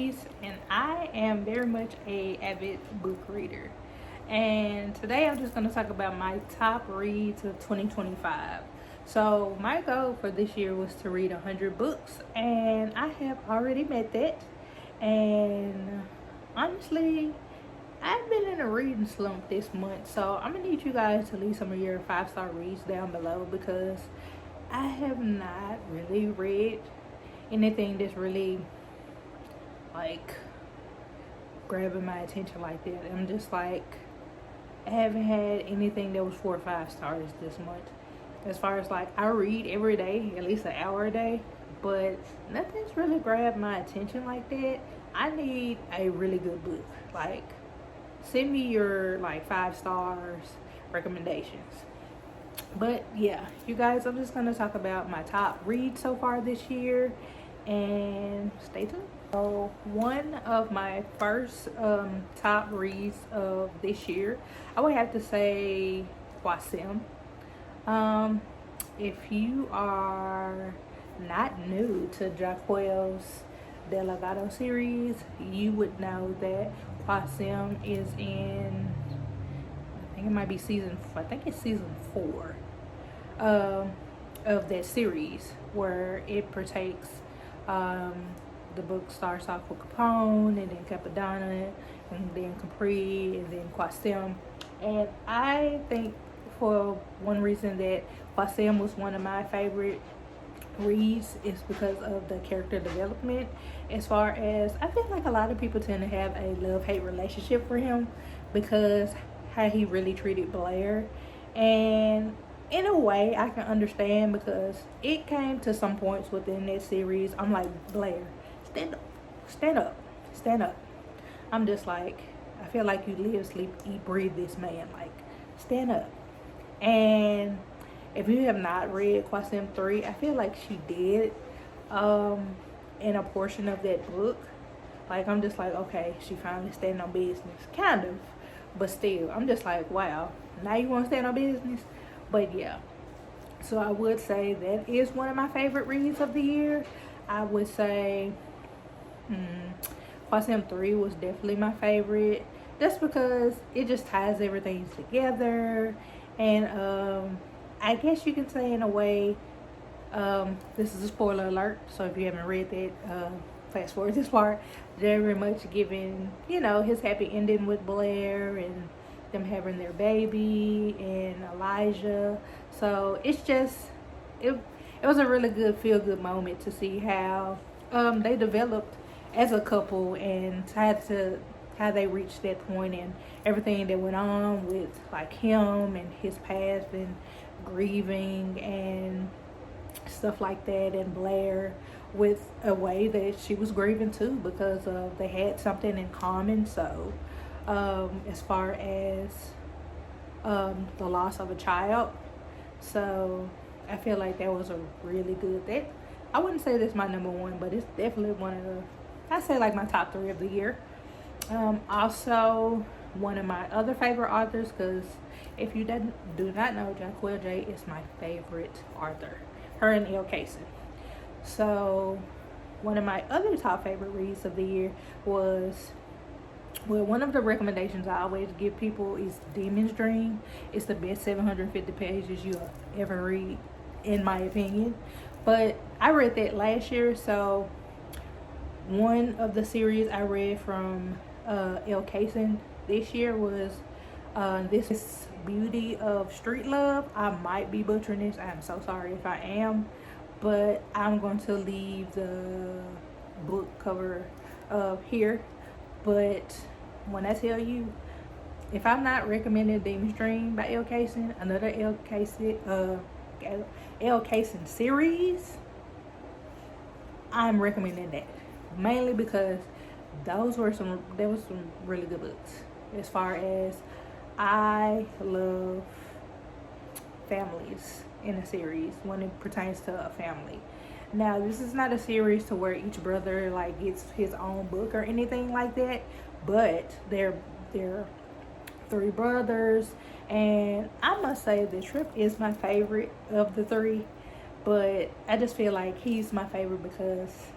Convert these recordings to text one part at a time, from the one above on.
series, and I am very much a avid book reader. And today I'm just going to talk about my top reads of 2025. So my goal for this year was to read 100 books, and I have already met that. And honestly, I've been in a reading slump this month, so I'm gonna need you guys to leave some of your 5-star reads down below because I have not really read anything that's really like grabbing my attention like that. I'm just like, I haven't had anything that was 4 or 5 stars this month. As far as like, I read every day, at least an hour a day, but nothing's really grabbed my attention like that. I need a really good book. Like, send me your like 5 stars recommendations. But yeah, you guys, I'm just gonna talk about my top reads so far this year, and stay tuned. So one of my first top reads of this year, I would have to say Qasim. If you are not new to Jaquel's Delgado series, you would know that Qasim is in, I think it might be I think it's season 4 of that series, where it partakes, the book starts off with Capone, and then Capadonna, and then Capri, and then Qasim. And I think for one reason that Qasim was one of my favorite reads is because of the character development. As far as, I feel like a lot of people tend to have a love-hate relationship for him because how he really treated Blair. And in a way I can understand, because it came to some points within that series I'm like, Blair, stand up, stand up, stand up. I'm just like, I feel like you live, sleep, eat, breathe this man. Like, stand up. And if you have not read Qasim 3, I feel like she did in a portion of that book. Like, I'm just like, okay, she finally standing on business, kind of, but still I'm just like, wow, now you want to stand on business. But yeah, so I would say that is one of my favorite reads of the year. I would say Qasim 3 was definitely my favorite, just because it just ties everything together. And I guess you can say in a way, this is a spoiler alert, so if you haven't read that, fast forward this part. Very much giving, his happy ending with Blair and them having their baby and Elijah. So it's just, it was a really good feel good moment to see how they developed as a couple, and how they reached that point, and everything that went on with like him and his past and grieving and stuff like that, and Blair with a way that she was grieving too, because they had something in common. So as far as the loss of a child, so I feel like that was a really good, that I wouldn't say that's my number one, but it's definitely one of the, I say like my top 3 of the year. Also, one of my other favorite authors, because if you do not know, Jaquel J is my favorite author, her and Elle Casey. So one of my other top favorite reads of the year was, well, one of the recommendations I always give people is Demon's Dream. It's the best 750 pages you'll ever read, in my opinion. But I read that last year, so one of the series I read from Elle Casey this year was This Beauty of Street Love. I might be butchering this. I am so sorry if I am, but I'm going to leave the book cover here. But when I tell you, if I'm not recommending Demon's Dream by Elle Casey, another Elle Casey series, I'm recommending that, mainly because there was some really good books. As far as, I love families in a series when it pertains to a family. Now, this is not a series to where each brother like gets his own book or anything like that, but they're 3 brothers, and I must say the Trip is my favorite of the 3, but I just feel like he's my favorite because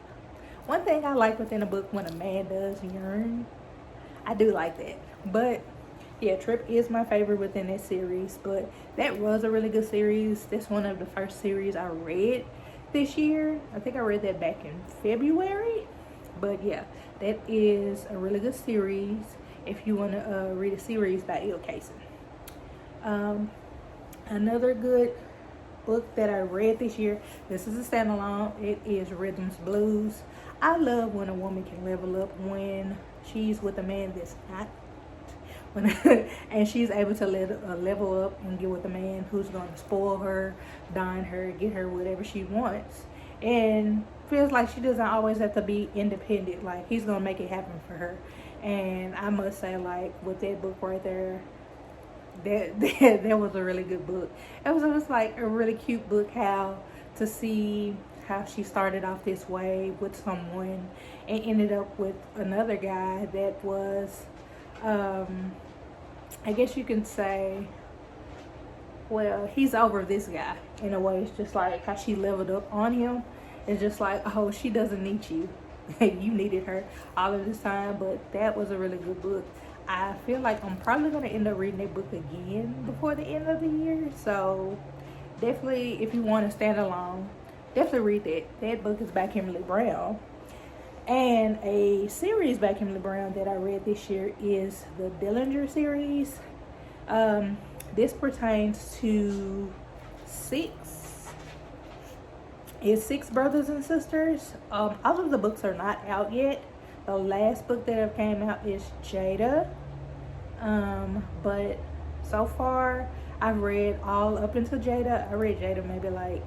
One thing I like within a book when a man does yearn, I do like that. But yeah, Trip is my favorite within that series. But that was a really good series. That's one of the first series I read this year. I think I read that back in February. But yeah, that is a really good series if you want to read a series by Il Kaysen. Another good book that I read this year, this is a standalone, it is Rhythms Blues. I love when a woman can level up when she's with a man that's not when and she's able to level up and get with a man who's going to spoil her, dine her, get her whatever she wants, and feels like she doesn't always have to be independent. Like, he's gonna make it happen for her. And I must say, like, with that book right there, that was a really good book. It was like a really cute book, how to see how she started off this way with someone and ended up with another guy that was, I guess you can say, well, he's over this guy in a way. It's just like how she leveled up on him. It's just like, oh, she doesn't need you. You needed her all of this time. But that was a really good book. I feel like I'm probably going to end up reading that book again before the end of the year. So definitely, if you want to stand alone, definitely read that. That book is by Kimberly Brown. And a series by Kimberly Brown that I read this year is the Dillinger series. This pertains to six brothers and sisters. All of the books are not out yet. The last book that have came out is Jada. But so far I've read all up until Jada. I read Jada maybe like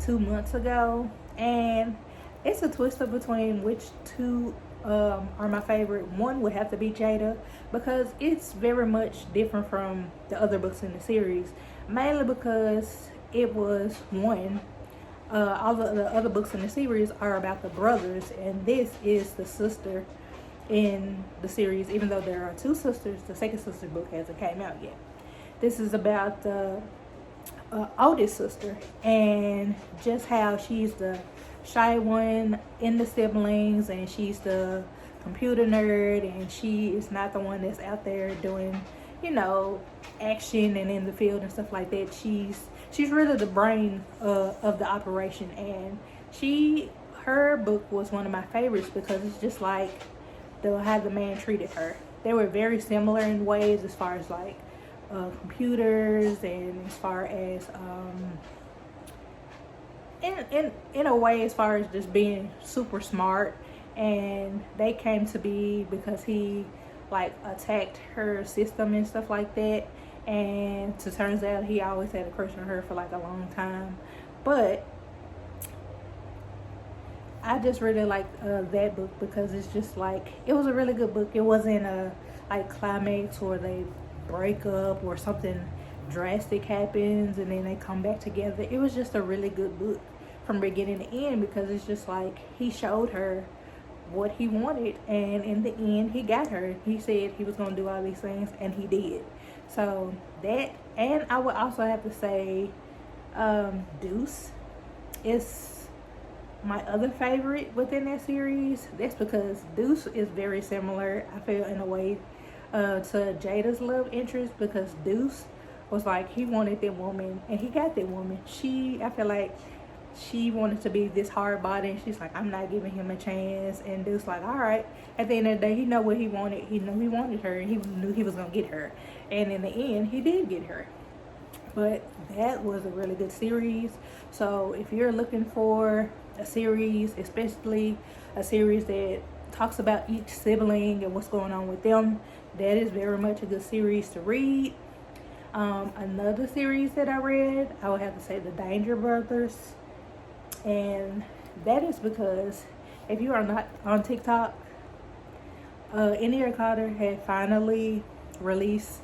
2 months ago, and it's a twist up between which two are my favorite. One would have to be Jada, because it's very much different from the other books in the series, mainly because it was one. All of the other books in the series are about the brothers, and this is the sister in the series. Even though there are two sisters, the second sister book hasn't came out yet. This is about the oldest sister, and just how she's the shy one in the siblings, and she's the computer nerd, and she is not the one that's out there doing, action and in the field and stuff like that. She's really the brain of the operation, and her book was one of my favorites because it's just like how the man treated her. They were very similar in ways, as far as like computers, and as far as in a way, as far as just being super smart. And they came to be because he like attacked her system and stuff like that. And it turns out he always had a crush on her for like a long time. But I just really liked that book because it's just like, it was a really good book. It wasn't a like climax or they break up or something drastic happens and then they come back together. It was just a really good book from beginning to end, because it's just like he showed her what he wanted, and in the end he got her. He said he was going to do all these things, and he did. So that, and I would also have to say Deuce is my other favorite within that series. That's because Deuce is very similar, I feel, in a way to Jada's love interest, because Deuce was like, he wanted that woman and he got that woman. I feel like she wanted to be this hard body, and she's like, I'm not giving him a chance. And Deuce like, all right. At the end of the day, he know what he wanted. He knew he wanted her, and he knew he was gonna get her. And in the end, he did get her. But that was a really good series. So if you're looking for a series, especially a series that talks about each sibling and what's going on with them, that is very much a good series to read. Another series that I read, I would have to say The Danger Brothers. And that is because if you are not on TikTok, India Carter had finally released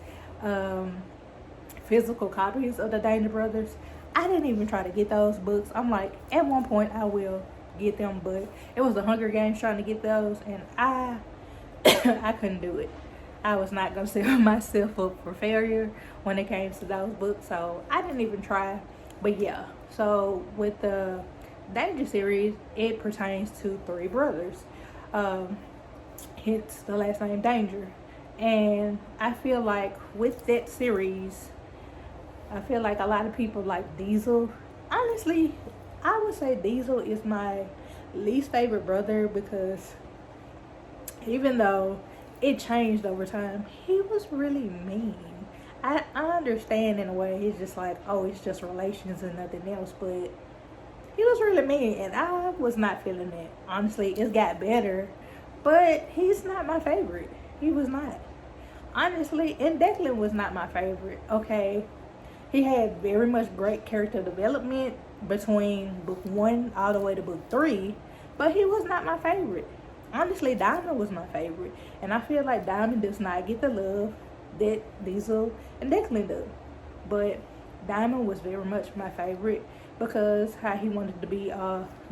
physical copies of The Danger Brothers. I didn't even try to get those books. I'm like, at one point I will get them, but it was the Hunger Games trying to get those, and I couldn't do it. I was not going to set myself up for failure when it came to those books, so I didn't even try. But yeah, so with the Danger series, it pertains to three brothers. Um, hence the last name Danger. And I feel like with that series, I feel like a lot of people like Diesel. Honestly, I would say Diesel is my least favorite brother because even though it changed over time, he was really mean. I understand in a way, he's just like, oh, it's just relations and nothing else, but he was really mean and I was not feeling it. Honestly, it's got better, but he's not my favorite. He was not. Honestly, and Declan was not my favorite. Okay, he had very much great character development between book 1 all the way to book 3, but he was not my favorite. Honestly, Diamond was my favorite, and I feel like Diamond does not get the love that Diesel and Declan do. But Diamond was very much my favorite because how he wanted to be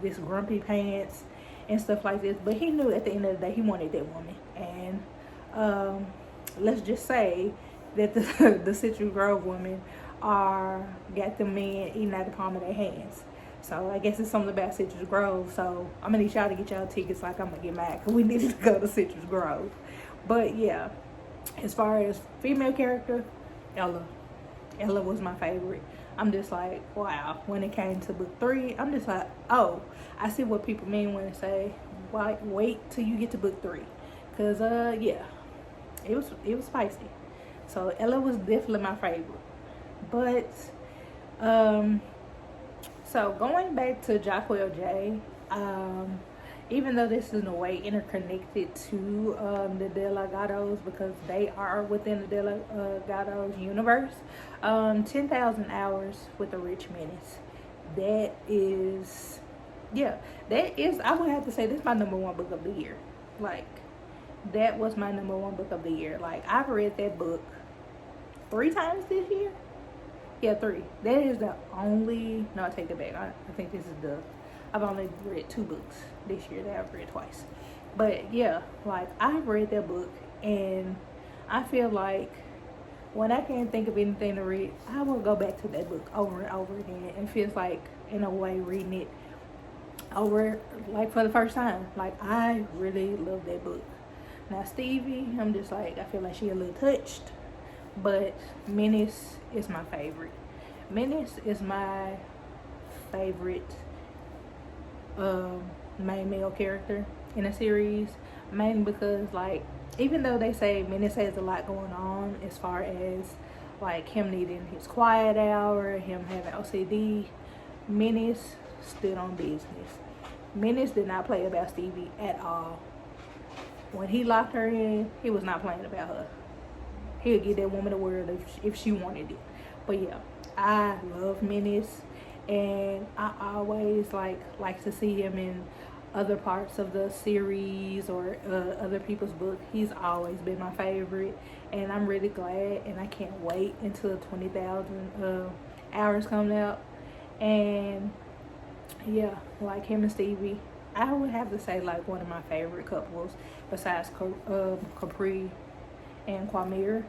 this grumpy pants and stuff like this, but he knew at the end of the day he wanted that woman. And let's just say that the Citrus Grove women are got the men eating out the palm of their hands. So I guess it's something about Citrus Grove. So I'm gonna need y'all to get y'all tickets like I'm gonna get mad because we needed to go to Citrus Grove. But yeah, as far as female character, Ella was my favorite. I'm just like, wow. When it came to book 3, I'm just like, oh, I see what people mean when they say, wait till you get to book 3, cause yeah, it was spicy. So Ella was definitely my favorite. But so going back to Jacquel J, even though this is in a way interconnected to the Delgados because they are within the Delgados universe, 10,000 Hours with a Rich Menace. That is, yeah, I would have to say this is my #1 book of the year. Like, that was my #1 book of the year. Like, I've read that book 3 times this year. Yeah, 3. That is the only, no, I take that back. I think this is I've only read 2 books this year that I've read twice. But yeah, like, I've read that book and I feel like when I can't think of anything to read, I will go back to that book over and over again. It feels like, in a way, reading it over, like, for the first time. Like, I really love that book. Now, Stevie, I'm just like, I feel like she a little touched. But Menace is my favorite. Menace is my favorite main male character in a series, mainly because, like, even though they say Menace has a lot going on as far as like him needing his quiet hour, him having OCD, Menace stood on business. Menace did not play about Stevie at all. When he locked her in, he was not playing about her. He'll give that woman the world if she wanted it. But yeah, I love Menace, and I always like to see him in other parts of the series or other people's book. He's always been my favorite, and I'm really glad, and I can't wait until 20,000 Hours comes out. And yeah, like him and Stevie, I would have to say like one of my favorite couples besides Capri and Quamir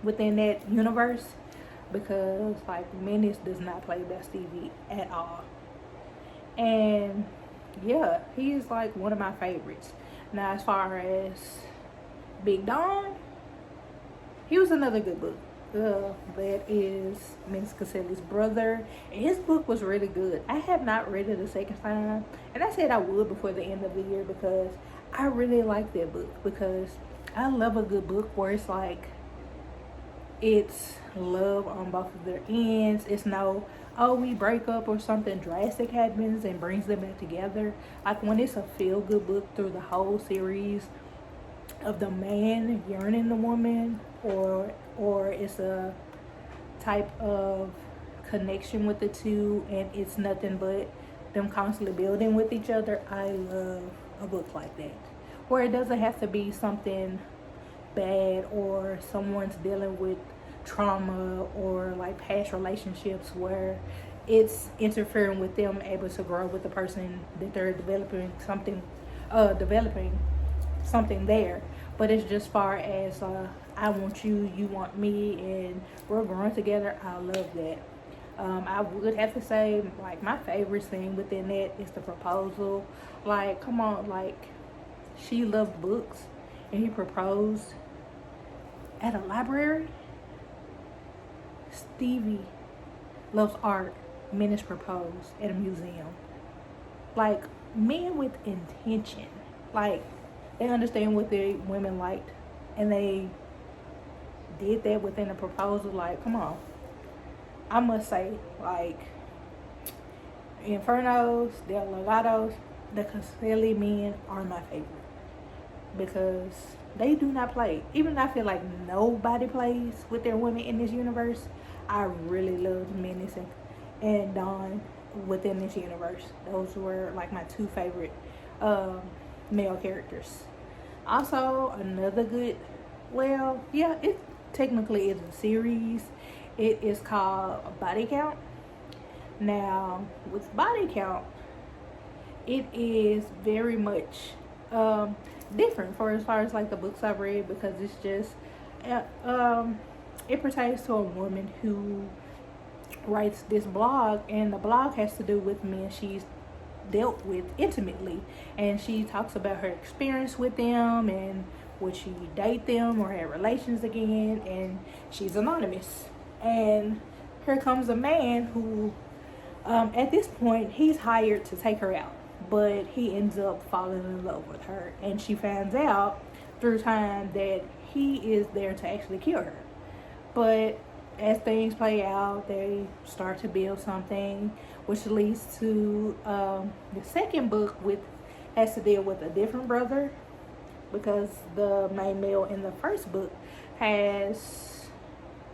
within that universe, because like Menace does not play about Stevie at all. And yeah, he is like one of my favorites. Now, as far as Big Don, he was another good book. That is Menace Caselli's brother, and his book was really good. I have not read it a second time, and I said I would before the end of the year because I really like that book, because I love a good book where it's like it's love on both of their ends. It's no, oh, we break up or something drastic happens and brings them back together. Like when it's a feel-good book through the whole series of the man yearning the woman, or it's a type of connection with the two and it's nothing but them constantly building with each other. I love a book like that, where it doesn't have to be something bad or someone's dealing with trauma or like past relationships where it's interfering with them able to grow with the person that they're developing something there. But it's just far as I want you, you want me, and we're growing together. I love that. I would have to say, like, my favorite scene within that is the proposal. Like, come on, like, she loved books and he proposed at a library. Stevie loves art. Men is proposed at a museum. Like, men with intention. Like, they understand what their women liked and they did that within a proposal. Like, come on. I must say, like, Infernos, Del Legatos, the Caselli men are my favorite because they do not play. Even though I feel like nobody plays with their women in this universe, I really love Menace and Dawn within this universe. Those were like my two favorite male characters. Also, another good, well, yeah, it technically is a series. It is called Body Count. Now, with Body Count, it is very much different for as far as like the books I've read, because it's just it pertains to a woman who writes this blog, and the blog has to do with men she's dealt with intimately, and she talks about her experience with them and would she date them or have relations again, and she's anonymous. And here comes a man who at this point he's hired to take her out, but he ends up falling in love with her, and she finds out through time that he is there to actually kill her. But as things play out, they start to build something, which leads to the second book, with has to deal with a different brother, because the main male in the first book has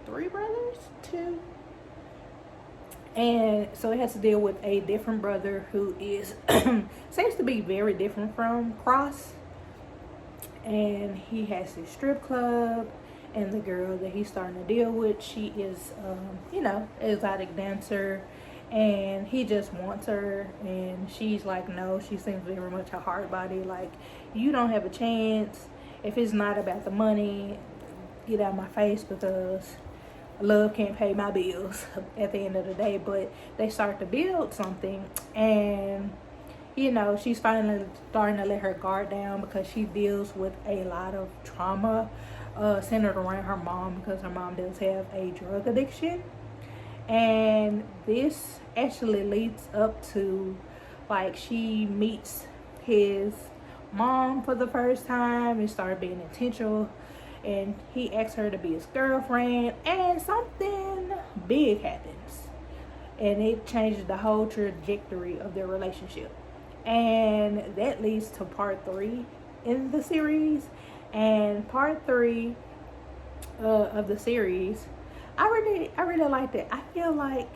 3 brothers, 2, and so it has to deal with a different brother who is seems to be very different from Cross, and he has his strip club. And the girl that he's starting to deal with, she is, exotic dancer, and he just wants her, and she's like, no, she seems very much a hard body, like, you don't have a chance. If it's not about the money, get out of my face, because love can't pay my bills at the end of the day. But they start to build something, and she's finally starting to let her guard down, because she deals with a lot of trauma centered around her mom, because her mom does have a drug addiction. And this actually leads up to, like, she meets his mom for the first time and started being intentional, and he asks her to be his girlfriend, and something big happens, and it changes the whole trajectory of their relationship. And that leads to part 3 in the series. And part 3 of the series, I really liked it. I feel like,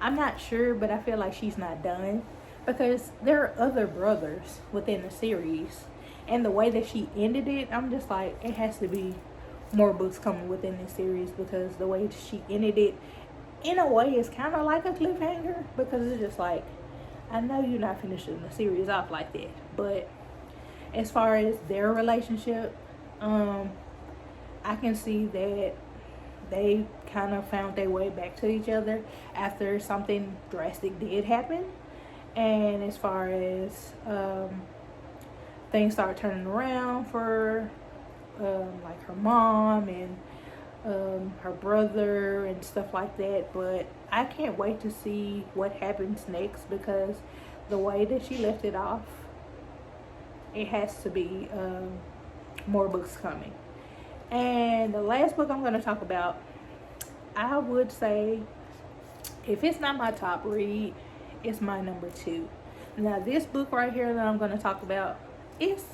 I'm not sure, but I feel like she's not done, because there are other brothers within the series, and the way that she ended it, I'm just like, it has to be more books coming within this series, because the way she ended it, in a way, is kind of like a cliffhanger, because it's just like, I know you're not finishing the series off like that. But as far as their relationship, I can see that they kind of found their way back to each other after something drastic did happen. And as far as things start turning around for like her mom and her brother and stuff like that. But I can't wait to see what happens next, because the way that she left it off, it has to be more books coming. And the last book I'm going to talk about, I would say, if it's not my top read, it's my number 2. Now, this book right here that I'm going to talk about is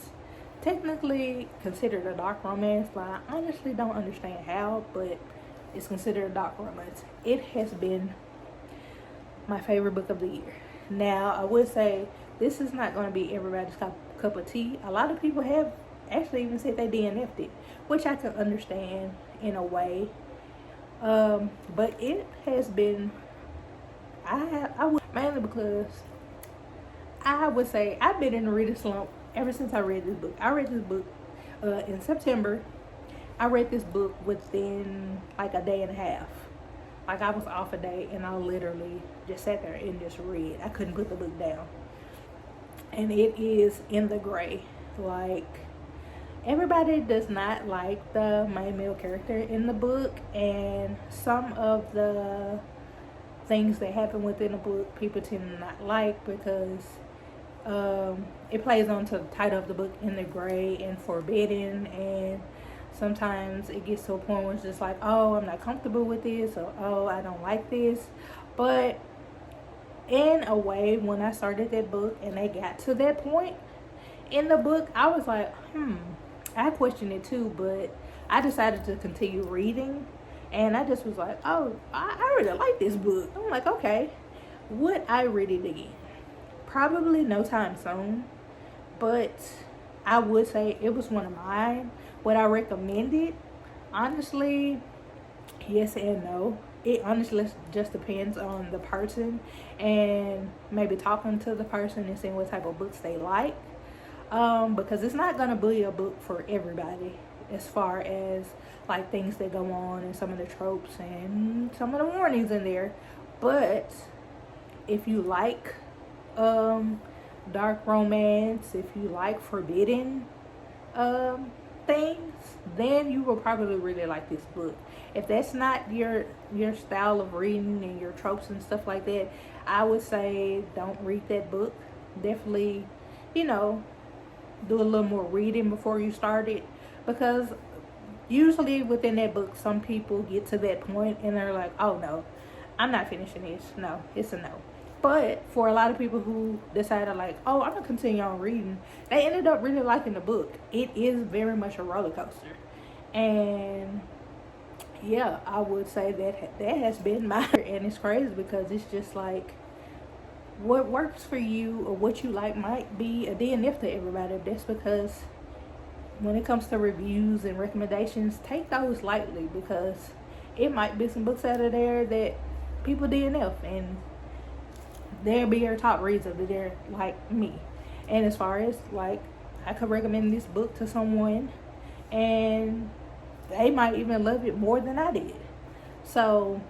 technically considered a dark romance, but I honestly don't understand how, but it's considered a dark romance. It has been my favorite book of the year. Now, I would say this is not going to be everybody's cup of tea. A lot of people have actually even said they DNF'd it, which I can understand in a way. But it has been, I would, mainly because I would say I've been in a reading slump ever since I read this book. I read this book in September. I read this book within like a day and a half. Like, I was off a day and I literally just sat there and just read. I couldn't put the book down. And it is In the Gray. Like, everybody does not like the main male character in the book, and some of the things that happen within the book people tend to not like because it plays on to the title of the book, In the Gray and Forbidden, and sometimes it gets to a point where it's just like, oh, I'm not comfortable with this, or oh, I don't like this. But in a way, when I started that book and they got to that point in the book, I was like, I questioned it too, but I decided to continue reading, and I just was like, oh, I really like this book. I'm like, okay, would I read it again? Probably no time soon, but I would say it was one of mine. Would I recommend it? Honestly, yes and no. It honestly just depends on the person and maybe talking to the person and seeing what type of books they like. Because it's not gonna be a book for everybody as far as like things that go on and some of the tropes and some of the warnings in there. But if you like dark romance, if you like forbidden things, then you will probably really like this book. If that's not your style of reading and your tropes and stuff like that, I would say don't read that book. Definitely, do a little more reading before you start it, because usually within that book some people get to that point and they're like, oh no, I'm not finishing this. No, it's a no. But for a lot of people who decided like, oh, I'm gonna continue on reading, they ended up really liking the book. It is very much a roller coaster, and yeah, I would say that has been my and it's crazy because it's just like what works for you or what you like might be a DNF to everybody. That's because when it comes to reviews and recommendations, take those lightly, because it might be some books out of there that people DNF and they'll be your top reads if they're like me. And as far as like, I could recommend this book to someone and they might even love it more than I did. So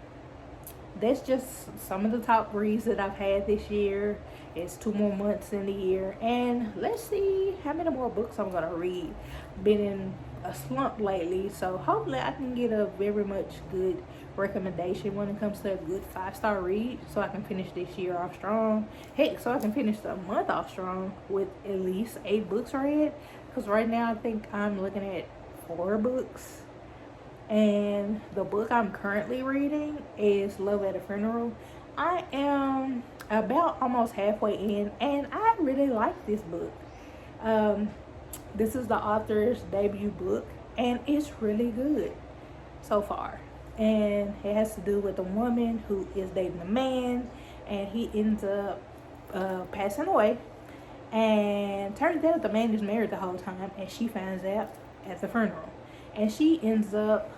that's just some of the top reads that I've had this year. It's 2 more months in the year, and let's see how many more books I'm gonna read. Been in a slump lately, so hopefully I can get a very much good recommendation when it comes to a good 5-star read, so I can finish this year off strong. Heck, so I can finish the month off strong with at least 8 books read, because right now I think I'm looking at 4 books. And the book I'm currently reading is Love at a Funeral. I am about almost halfway in, and I really like this book. This is the author's debut book, and it's really good so far. And it has to do with a woman who is dating a man, and he ends up passing away. And turns out the man is married the whole time, and she finds out at the funeral. And she ends up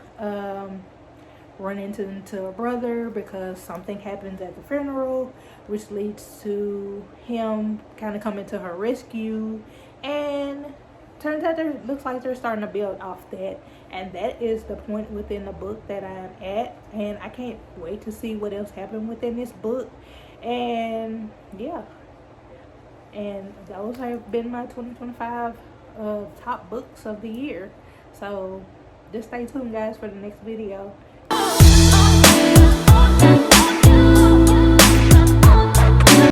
running into her brother because something happens at the funeral, which leads to him kind of coming to her rescue. And turns out looks like they're starting to build off that, and that is the point within the book that I'm at, and I can't wait to see what else happened within this book. And yeah, and those have been my 2025 top books of the year. So just stay tuned, guys, for the next video.